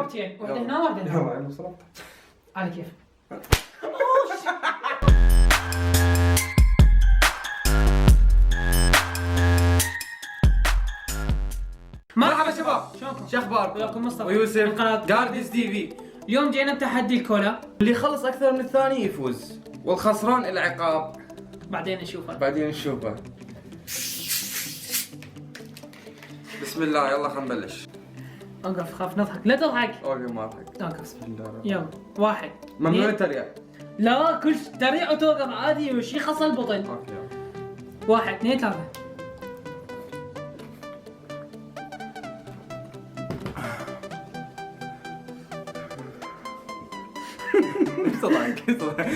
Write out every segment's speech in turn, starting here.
ضربتين، واحدة هنا واحدة هنا. يلا انا صرفت على كيف. مرحبا شباب، شلونكم؟ شو اخباركم؟ وياكم مصطفى ويوسف من قناة جاردنز تي في. اليوم جينا بتحدي الكولا، اللي يخلص اكثر من الثاني يفوز، والخسران العقاب. بعدين نشوفه. بعدين نشوفه. بسم الله، يلا خلينا نبلش. اوقف، خاف نضحك، لا تضحك. اوكي ما اضحك. اوقف. بسم الله. يلا، واحد. ممنوع اثنين. التريق. لا، كل تريق وتوقف عادي وشي خص البطن. اوكي يلا. واحد، اثنين، ثلاثة. صدقك صدقك.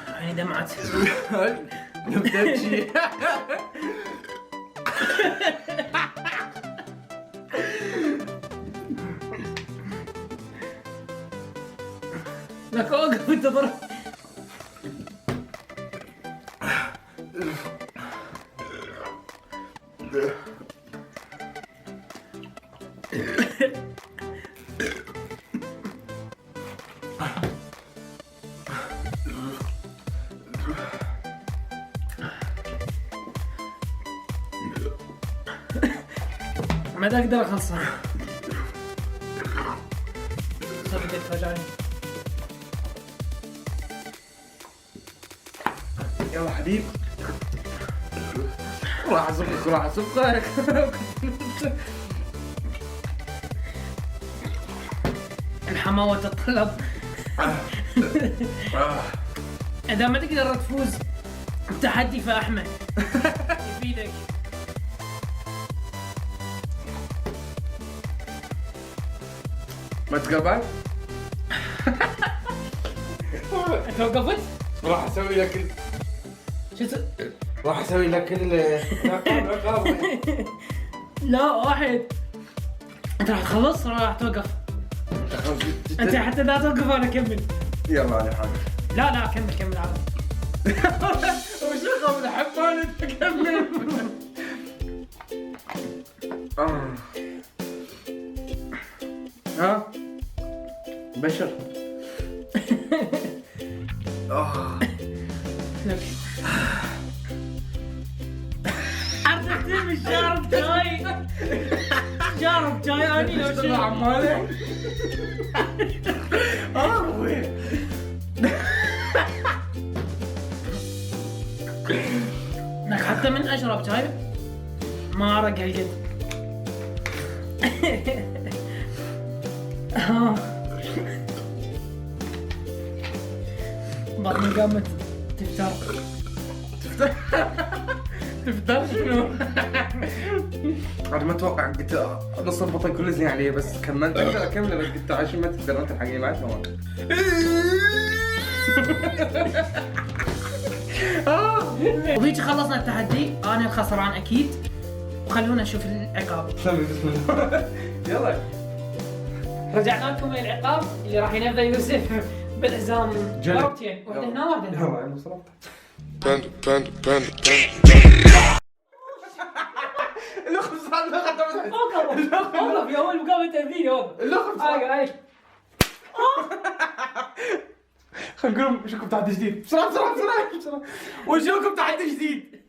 عيني دمعت. نبدا شيء. لك اوقف انت ضرب. ما اقدر اخلصها. صدق تفاجئني. يلا حبيب. راح اسبقك راح اسبقك. الحماوة تتطلب. اذا ما تقدر تفوز التحدي فاحمد يفيدك. ما تقبل؟ انت وقفت؟ راح اسوي لك شو راح اسوي لك العقاب. لا، واحد. انت راح تخلص ولا راح توقف؟ انت حتى لا توقف انا اكمل. يلا انا حاضر. لا كمل عادي. وش رقم حبان انت كمل. ها بشر. لك عرفت مش شارب جاي. شارب جاي اني لو شيء عمالي. وين لك حتى من اشرب جاي ما عرق هالقد. بطني قامت تفتر. تفتر شنو؟ انا ما اتوقع قلت نص البطن كله زين عليه، بس كملت اقدر اكمله، بس قلت عشان ما تقدر انت الحقيقه بعد كمان. وهيك خلصنا التحدي، انا الخسران اكيد. وخلونا نشوف العقاب. سوي بسم الله. يلا رجعنا لكم العقاب اللي راح ينفذ يوسف بالحزام. جلد. ضربتين، واحدة هنا واحدة هنا. يلا انا صرفت. اللخم صار لخم. اوقف يا ولد، مقابل تأذيني. اوقف. اللخم صار. هاي خلينا نقول وشوكم تحدي جديد. بسرعه بسرعه بسرعه بسرعه. وشوكم تحدي جديد.